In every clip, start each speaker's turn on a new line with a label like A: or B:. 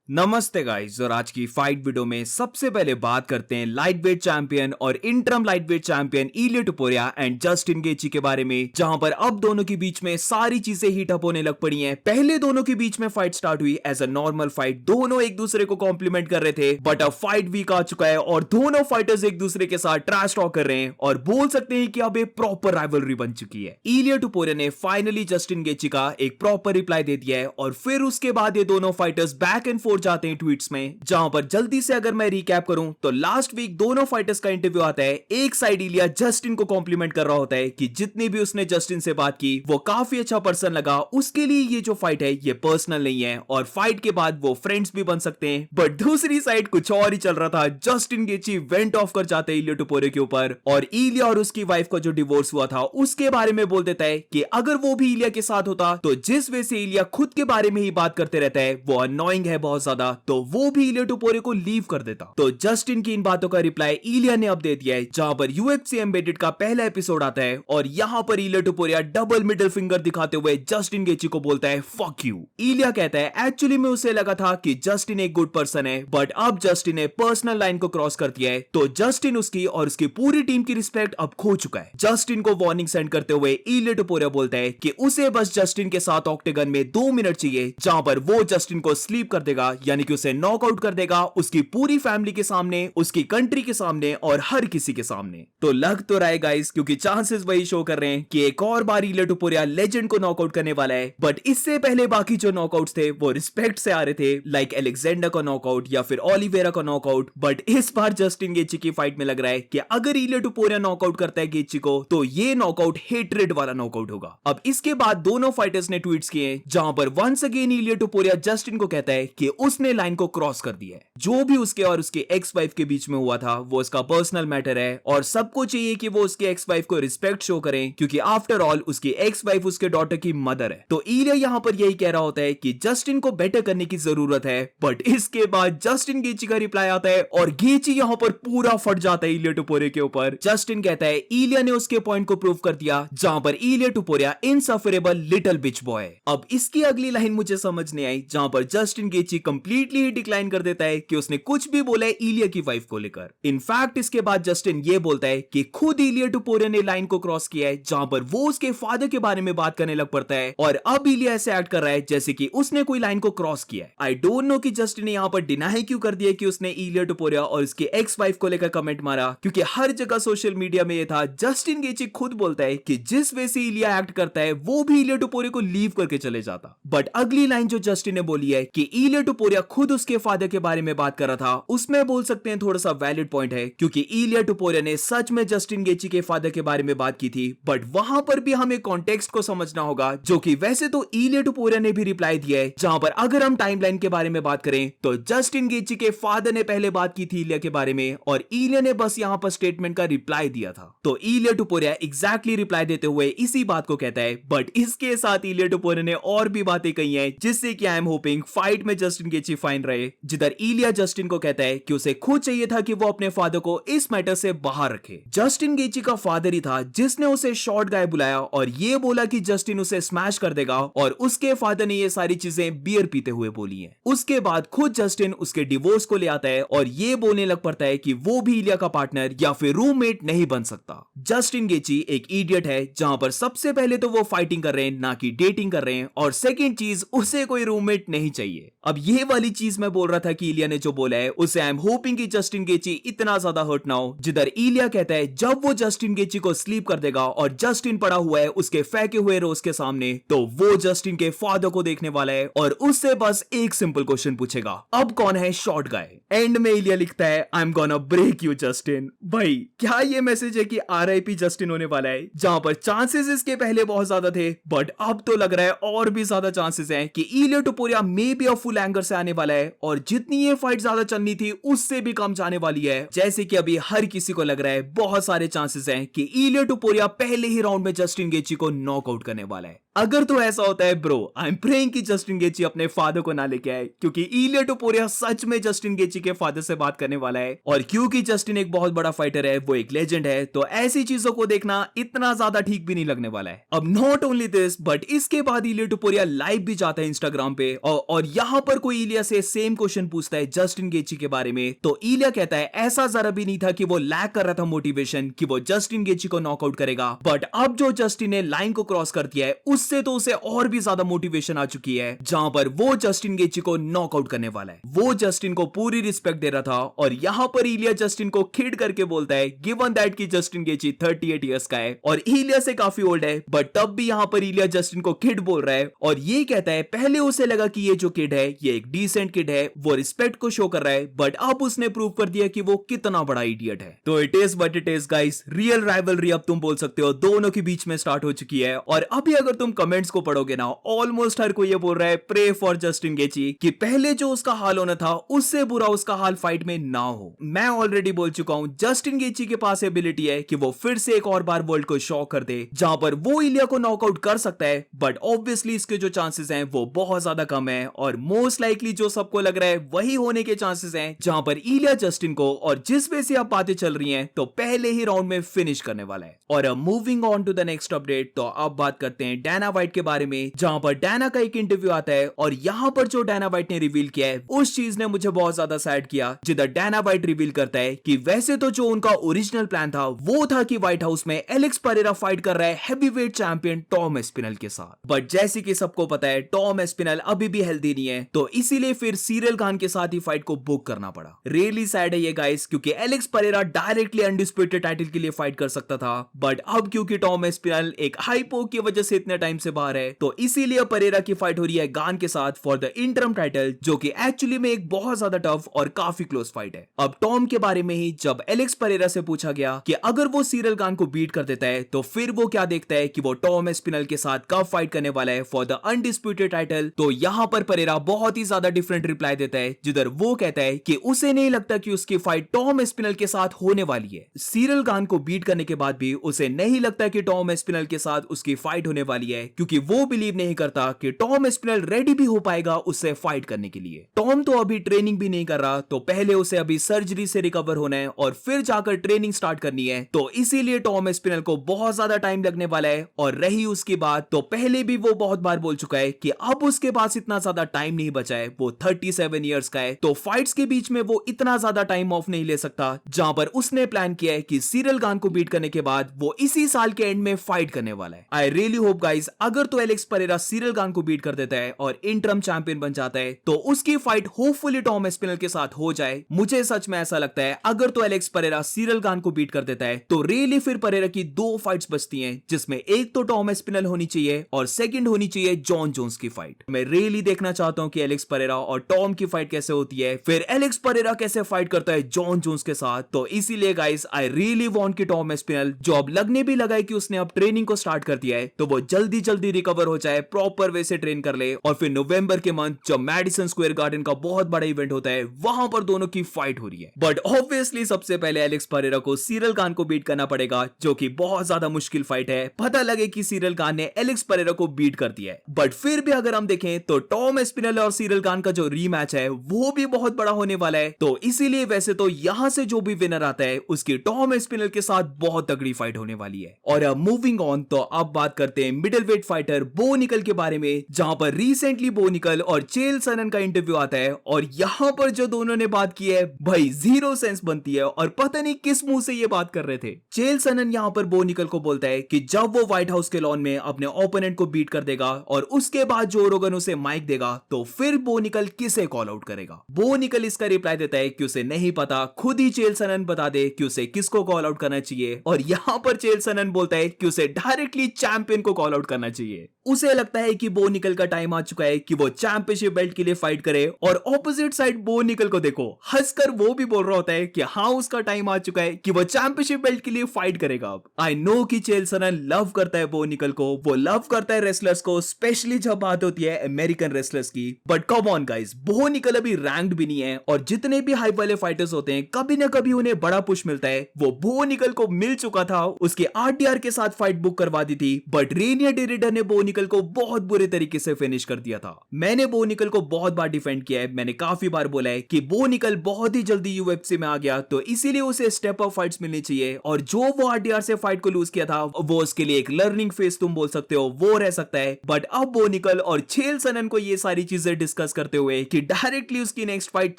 A: नमस्ते गाइस। और आज की फाइट वीडियो में सबसे पहले बात करते हैं लाइट वेट चैंपियन और interim lightweight champion Ilia Topuria and Justin गेची के बारे में, जहां पर अब दोनों के बीच में सारी चीजें हीट अप होने लग पड़ी हैं। पहले दोनों के बीच में फाइट स्टार्ट हुई एज अ नॉर्मल फाइट, दोनों एक दूसरे को कॉम्प्लीमेंट कर रहे थे, बट अब फाइट वीक आ चुका है और दोनों फाइटर्स एक दूसरे के साथ ट्रैश टॉक कर रहे हैं और बोल सकते हैं कि अब एक प्रॉपर राइवलरी बन चुकी है। इलिया टुपुरिया ने फाइनली जस्टिन गेची का एक प्रॉपर रिप्लाई दे दिया है और फिर उसके बाद ये दोनों फाइटर्स बैक एंड फोर्थ जाते हैं ट्वीट्स में, जहां पर जल्दी से अगर मैं रिकैप करूं तो लास्ट वीक दोनों फाइटर्स का इंटरव्यू आता है। एक साइड इलिया जस्टिन को कॉम्प्लीमेंट कर रहा होता है कि जितनी भी उसने जस्टिन से बात की वो काफी अच्छा पर्सन लगा, उसके लिए ये जो फाइट है ये पर्सनल नहीं है और फाइट के बाद वो फ्रेंड्स भी बन सकते हैं। बट दूसरी साइड कुछ और ही चल रहा था। जस्टिन गेची वेंट ऑफ कर जाते हैं इलिया टुपुरिया के ऊपर और इलिया और उसकी वाइफ का जो डिवोर्स हुआ था उसके बारे में बोल देता है कि अगर वो भी इलिया के साथ होता तो जिस वे से इलिया खुद के बारे में ही बात करते रहता है वो अननोइंग है बहुत ज्यादा, तो वो भी इलिया टुपुरिया को लीव कर देता। तो जस्टिन की इन बातों का रिप्लाई इलिया ने अब दे दिया है, जहां पर यूएफसी एम्बेडेड का पहला एपिसोड आता है और यहां पर इलिया टुपुरिया डबल मिडिल फिंगर दिखाते हुए जस्टिन गेची को बोलता है फक यू। इलिया कहता है एक्चुअली में उसे लगा था कि जस्टिन एक गुड पर्सन है, बट अब जस्टिन ने पर्सनल लाइन को क्रॉस कर दिया है, तो जस्टिन उसकी और उसकी पूरी टीम की रिस्पेक्ट अब खो चुका है। जस्टिन को वार्निंग सेंड करते हुए इलिया टुपुरिया बोलता है कि उसे बस जस्टिन के साथ ऑक्टेगन में 2 मिनट चाहिए, जहां पर वो जस्टिन को स्लीप कर देगा, यानी कि उसे नॉकआउट कर देगा उसकी पूरी फैमिली के सामने, उसकी कंट्री के सामने और हर किसी के सामने। तो लग तो रहा है गाइस, क्योंकि चांसेस वही शो कर रहे हैं कि एक और बार इलिया टुपुरिया लेजेंड को नॉकआउट करने वाला है। बट इससे पहले बाकी जो नॉकआउट्स थे वो रिस्पेक्ट से आ रहे थे, लाइक एलेक्जेंडर का नॉकआउट या फिर ओलिवेरा का नॉकआउट। बट इस बार जस्टिन गेची की फाइट में लग रहा है कि अगर इलिया टुपुरिया नॉकआउट करता है गेची को तो ये नॉकआउट हेट्रेड वाला नॉकआउट होगा। अब इसके बाद दोनों फाइटर्स ने ट्वीट्स किए जहां पर वंस अगेन इलिया टुपुरिया जस्टिन को कहता है कि उसने लाइन को क्रॉस कर दिया है। जो भी उसके और उसके एक्स वाइफ के बीच में हुआ था वो उसका पर्सनल मैटर है और सबको चाहिए कि वो उसके एक्स वाइफ को रिस्पेक्ट शो करें, क्योंकि आफ्टर ऑल उसकी एक्स वाइफ उसके डॉटर की मदर है। तो इलिया यहां पर यही कह रहा होता है कि जस्टिन को बेटर करने की जरूरत है, बट इसके बाद जस्टिन गेची का रिप्लाई आता है और गेची यहां पर पूरा फट जाता है इलिया टुपुरिया के ऊपर। जस्टिन कहता है इलिया ने उसके पॉइंट को प्रूव कर दिया, जहां पर इलिया टुपुरिया इनसफरेबल लिटिल बिच बॉय। अब इसकी अगली लाइन मुझे समझ नहीं आई, जहां पर जस्टिन गेची कंप्लीटली डिक्लाइन कर देता है कि उसने कुछ भी बोला है इलिया की वाइफ को लेकर। इनफैक्ट इसके बाद जस्टिन ये बोलता है कि खुद इलिया टुपुरिया ने लाइन को क्रॉस किया है, जहां पर वो उसके फादर के बारे में बात करने लग पड़ता है और अब इलिया ऐसे एक्ट कर रहा है जैसे कि उसने कोई लाइन को क्रॉस किया है। आई डोंट नो कि जस्टिन ने यहां पर डिनाई क्यों कर दिया कि उसने इलिया टुपुरिया और उसके एक्स वाइफ को लेकर कमेंट मारा, क्योंकि हर जगह सोशल मीडिया में ये था। जस्टिन गेची खुद बोलता है कि जिस वे से इलिया एक्ट करता है वो भी इलिया टुपुरिया को लीव करके चले जाता। बट अगली लाइन जो जस्टिन ने बोली है कि इलिया टुपुरिया खुद उसके फादर के बारे में बात कर रहा था, उसमें बोल सकते हैं थोड़ा सा वैलिड पॉइंट है, क्योंकि इलिया टुपुरिया ने सच में जस्टिन गेची के फादर के बारे में बात की थी, बट वहां पर भी हमें कॉन्टेक्स्ट को समझना होगा, जो कि वैसे तो इलिया टुपुरिया ने भी रिप्लाई दिया है। जहां पर अगर हम टाइमलाइन के बारे में बात करें तो जस्टिन गेची के फादर ने पहले बात की थी इलिया के बारे में और इलिया ने बस यहां पर स्टेटमेंट का रिप्लाई दिया था। तो इलिया टुपुरिया एग्जैक्टली रिप्लाई देते हुए इसी बात को कहता है, बट इसके साथ इलिया टुपुरिया ने और भी बातें कही हैं, जिससे कि आई एम होपिंग फाइट में जस्टिन गेची फाइन रहे, जिधर इलिया जस्टिन को कहता है कि उसे खुद चाहिए था कि वो अपने फादर को इस मैटर से बाहर रखे। जस्टिन गेची का फादर ही था जिसने उसे शॉर्ट गाय बुलाया और ये बोला कि जस्टिन उसे स्मैश कर देगा, और उसके फादर ने ये सारी चीजें बियर पीते हुए बोली हैं। उसके बाद खुद जस्टिन उसके डिवोर्स को ले आता है और ये बोलने लग पड़ता है कि वो भी इलिया का पार्टनर या फिर रूममेट नहीं बन सकता। जस्टिन गेची एक इडियट है, जहां पर सबसे पहले तो वो फाइटिंग कर रहे हैं ना कि डेटिंग कर रहे हैं, और सेकंड चीज उसे कोई रूममेट नहीं चाहिए। अब ये वाली चीज मैं बोल रहा था कि इलिया ने जो बोला है उसे आई एम होपिंग कि जस्टिन गेची इतना ज्यादा हर्ट ना हो, जिधर इलिया कहता है जब वो जस्टिन गेची को स्लीप कर देगा और जस्टिन पड़ा हुआ है उसके फेंके हुए रोज के सामने, तो वो जस्टिन के फादर को देखने वाला है और उससे बस एक सिंपल क्वेश्चन पूछेगा, अब कौन है शॉर्ट गाय। एंड में इलिया लिखता है I am gonna break you Justin. भाई क्या ये मैसेज है कि आरआईपी जस्टिन होने वाला है, जहां पर चांसेस इसके पहले बहुत ज्यादा थे, बट अब तो लग रहा है और भी ज्यादा चांसेस हैं कि Ilia Topuria may be full anger से आने वाला है और जितनी ये फाइट ज्यादा चलनी थी उससे भी कम जाने वाली है। जैसे कि अभी हर किसी को लग रहा है बहुत सारे चांसेस हैं कि इलिया टुपुरिया पहले ही राउंड में जस्टिन गेची को नॉकआउट करने वाला है। अगर तो ऐसा होता है ब्रो, आई एम प्रेइंग कि जस्टिन गेची अपने फादर को ना लेके आए, क्योंकि इलिया टोपुरिया सच में जस्टिन गेची के फादर से बात करने वाला है। और क्योंकि जस्टिन एक बहुत बड़ा फाइटर है, वो एक लेजेंड है, तो ऐसी चीजों को देखना इतना ज्यादा ठीक भी नहीं लगने वाला है। अब नॉट ओनली दिस, बट इसके बाद इलिया टोपुरिया लाइव भी जाता है इंस्टाग्राम पे, और यहाँ पर कोई इलिया से सेम क्वेश्चन पूछता है जस्टिन गेची के बारे में। तो इलिया कहता है ऐसा जरा भी नहीं था कि वो लैक कर रहा था मोटिवेशन कि वो जस्टिन गेची को नॉकआउट करेगा, बट अब जो जस्टिन ने लाइन को क्रॉस कर दिया है, उससे तो उसे और भी ज्यादा मोटिवेशन आ चुकी है, जहां पर वो जस्टिन गेची को नॉकआउट करने वाला है। वो जस्टिन को पूरी रिस्पेक्ट दे रहा था, और यहाँ पर इलिया जस्टिन को खिड करके बोलता है गिवन दैट कि जस्टिन गेची 38 इयर्स का है और इलिया से काफी ओल्ड है, बट तब भी यहाँ पर इलिया जस्टिन को किड बोल रहा है। और ये कहता है पहले उसे लगा कि ये जो किड है ये एक डिसेंट किड है, वो रिस्पेक्ट को शो कर रहा है, बट अब उसने प्रूव कर दिया कि वो कितना बड़ा इडियट है। तो it is but it is guys, real rivalry अब तुम बोल सकते हो दोनों के बीच में स्टार्ट हो चुकी है। और अभी अगर तुम कमेंट्स को पढ़ोगे ना, ऑलमोस्ट हर कोई ये बोल रहा है प्रे फॉर जस्टिन गेची कि पहले जो उसका हाल होना था उससे बुरा उसका हाल फाइट में ना हो। मैं ऑलरेडी बोल चुका हूं जस्टिन गेची के पास एबिलिटी है कि वो फिर से एक और बार वर्ल्ड को शॉक कर दे, जहां पर वो इलिया को नॉकआउट कर सकता है, बट ऑब्वियसली इसके जो चांसेस हैं वो बहुत ज्यादा कम है। और मोस्ट लाइकली जो सबको लग रहा है वही होने के चांसेस हैं, जहां पर इलिया जस्टिन को, और जिस वे से अब बातें चल रही हैं, तो पहले ही राउंड में फिनिश करने वाला है। और moving on to the next update, तो अब बात करते हैं डैना वाइट के बारे में, जहां पर डैना का एक इंटरव्यू आता है, और यहां पर जो डैना वाइट ने रिवील किया है उस चीज ने मुझे बहुत ज्यादा सैड किया, जिधर डैना वाइट रिवील करता है कि वैसे तो जो उनका ओरिजिनल प्लान था वो था कि व्हाइट हाउस में एलेक्स परेरा फाइट कर रहा है हैवीवेट चैंपियन टॉम एस्पिनल के साथ, बट जैसे कि सबको पता है टॉम एस्पिनल अभी भी हेल्दी नहीं है, तो इसीलिए फिर सीरियल खान के साथ ही फाइट को बुक करना पड़ा। रियली सैड है ये गाइस, क्योंकि Alex Pereira directly undisputed title के लिए फाइट कर सकता था, बट अब क्योंकि टॉम एस्पिनल एक हाइपो की वजह से इतने टाइम से बाहर है, तो इसीलिए परेरा की फाइट हो रही है गान के साथ फॉर द इंटरम टाइटल, जो कि एक्चुअली में एक बहुत ज्यादा टफ और काफी क्लोज फाइट है। अब टॉम के बारे में ही जब एलेक्स परेरा से पूछा गया कि अगर वो सीरियल खान को बीट कर देता है तो फिर वो क्या देखता है कि वो टॉम एस्पिनल के साथ कब फाइट करने वाला है फॉर द अनडिस्प्यूटेड टाइटल, तो यहाँ पर परेरा बहुत ही ज्यादा डिफरेंट रिप्लाई देता है, जिधर वो कहता है कि उसे नहीं लगता कि उसकी फाइट टॉम एस्पिनल के साथ होने वाली है। सीरियल खान को बीट करने के बाद भी उसे नहीं लगता कि टॉम एस्पिनल के साथ उसकी फाइट होने वाली है, क्योंकि वो बिलीव नहीं करता कि टॉम एस्पिनल रेडी भी हो पाएगा उससे फाइट करने के लिए। टॉम तो अभी ट्रेनिंग भी नहीं कर रहा, तो पहले उसे अभी सर्जरी से रिकवर होना है और फिर जाकर ट्रेनिंग स्टार्ट करनी है, तो इसीलिए टॉम एस्पिनल को बहुत ज्यादा टाइम लगने वाला है। और रही उसकी बात, तो पहले भी वो बहुत बार बोल चुका है कि अब उसके पास इतना ज्यादा टाइम नहीं बचा है, वो 37 इयर्स का है, तो फाइट्स के बीच में वो इतना ज्यादा टाइम ऑफ नहीं ले सकता, जहां पर उसने प्लान किया है कि सीरियल खान को बीट करने के बाद वो इसी साल के एंड में फाइट करने वाला है। आई रियली होप गाइस, अगर तो एलेक्स परेरा सीरियल खान को बीट कर देता है और इंटरम चैंपियन बन जाता है, तो उसकी फाइट होपफुली टॉम एस्पिनल के साथ हो जाए। मुझे सच में ऐसा लगता है अगर तो एलेक्स परेरा सीरियल खान को बीट कर देता है, तो रियली फिर परेरा की 2 फाइट्स बचती हैं, जिसमें एक तो टॉम एस्पिनल होनी चाहिए और सेकंड होनी चाहिए जॉन जोन्स की फाइट। मैं रियली देखना चाहता हूं कि एलेक्स परेरा और टॉम की फाइट कैसे होती है, फिर एलेक्स परेरा कैसे फाइट करता है जॉन जोन्स के साथ। तो इसीलिए गाइस, आई रियली वांट कि टॉम एस्पिनल, जो अब लगने भी लगा है कि उसने अब ट्रेनिंग को स्टार्ट कर दिया है, तो वो जल्दी जल्दी रिकवर हो जाए, प्रॉपर वे से ट्रेन कर ले, और फिर नवंबर के मंथ जब मैडिसन स्क्वायर गार्डन का बहुत बड़ा इवेंट होता है, वहां पर दोनों की फाइट हो रही है। बट ऑब्वियसली सबसे पहले एलेक्स परेरा को सीरियल खान को बीट करना पड़ेगा, जो कि बहुत ज्यादा मुश्किल फाइट है। पता लगे कि सीरियल खान ने एलेक्स परेरा को बीट कर दिया है, बट फिर भी अगर हम देखें तो टॉम एस्पिनल और सीरियल खान का जो रीमैच है वो भी बहुत बड़ा होने वाला है, तो इसीलिए वैसे तो यहां से जो भी विनर आता है उसकी टॉम एस्पिनल के साथ बहुत तगड़ी फाइट होने वाली है। और मूविंग ऑन, तो अब बात करते हैं मिडिल वेट फाइटर बो निकल के बारे में, जहां पर रिसेंटली बो निकल और चेल सनन का इंटरव्यू आता है, और यहां पर जो दोनों ने बात की है भाई जीरो सेंस बनती है, और पता नहीं किस मुंह से ये बात कर रहे थे। चेल सनन यहां पर बो निकल को बोलता है कि जब वो व्हाइट हाउस के लॉन में अपने ओपोनेंट को बीट कर देगा और उसके बाद जो रोगन उसे माइक देगा, तो फिर बो निकल किसे कॉल आउट करेगा। बो निकल इसका रिप्लाई देता है कि उसे नहीं पता, खुद ही चेल सनन बता दे कि उसे किसको कॉल आउट करना चाहिए, और यहां पर चेल सनन बोलता है कि उसे डायरेक्टली चैंपियन को कॉल आउट करना चाहिए। उसे लगता है कि बो निकल का टाइम आ चुका है कि वो चैंपियनशिप बेल्ट के लिए फाइट करे, और ऑपोजिट साइड बो निकल को देखो, हंसकर वो भी बोल रहा होता है कि हाँ उसका टाइम आ चुका है कि वो चैंपियनशिप बेल्ट के लिए फाइट करेगा। अब आई नो कि चेल सनन लव करता है बो निकल को, वो लव करता है रेसलर्स को, स्पेशली जब बात होती है अमेरिकन रेसलर्स की, बट कम ऑन गाइस, बो निकल अभी रैंक्ड भी नहीं है, और जितने भी हाइप वाले फाइटर्स होते हैं कभी ना कभी उन्हें बड़ा पुश मिलता है। वो बो निकल को मिल चुका था, उसके आरटीआर के साथ फाइट बुक करवा दी थी, बट रेनियर एंडी रिडर ने बो निकल को बहुत बुरे तरीके से फिनिश कर दिया था। मैंने बो निकल को बहुत बार डिफेंड किया है, मैंने काफी बार बोला है कि बो निकल बहुत ही जल्दी यूएफसी में आ गया, तो इसीलिए उसे स्टेप अप फाइट्स मिलनी चाहिए, और जो वो आरडीआर से फाइट को लूज किया था वो उसके लिए एक लर्निंग फेज तुम बोल सकते हो, वो रह सकता है। बट अब बो निकल और छेल सनन को ये सारी चीजें डिस्कस करते हुए कि डायरेक्टली उसकी नेक्स्ट फाइट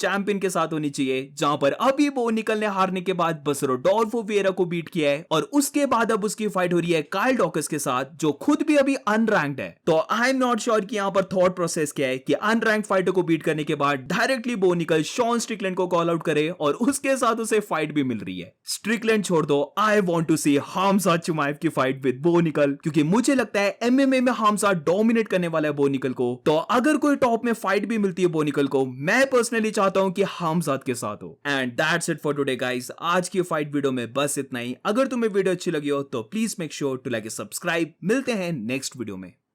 A: चैंपियन के साथ होनी चाहिए, जहां पर अभी बो निकल ने हारने के बाद बस रोडोल्फो विएरा को बीट किया है, और उसके बाद अब उसकी फाइट हो रही है काइल डॉकस के साथ, जो खुद भी अभी अनरैंक्ड है। तो आई एम नॉट श्योर कि यहां पर थॉट प्रोसेस क्या है कि अनरैंक्ड फाइटर को बीट करने के बाद डायरेक्टली बो निकल शॉन स्ट्रिकलैंड को कॉल आउट करे और उसके साथ उसे फाइट भी मिल रही है। स्ट्रिकलैंड छोड़ दो, आई वांट टू सी हामजा चिमाएव की फाइट विद बो निकल, क्योंकि मुझे लगता है एमएमए में हामजा डोमिनेट करने वाला है बो निकल को। तो अगर कोई टॉप में फाइट भी मिलती है बो निकल को, मैं पर्सनली चाहता हूं कि हामजा के साथ हो। And that's it for today guys, आज की फाइट वीडियो में बस इतना ही। अगर तुम्हें वीडियो अच्छी लगी हो तो please make sure to like subscribe. मिलते हैं नेक्स्ट वीडियो में।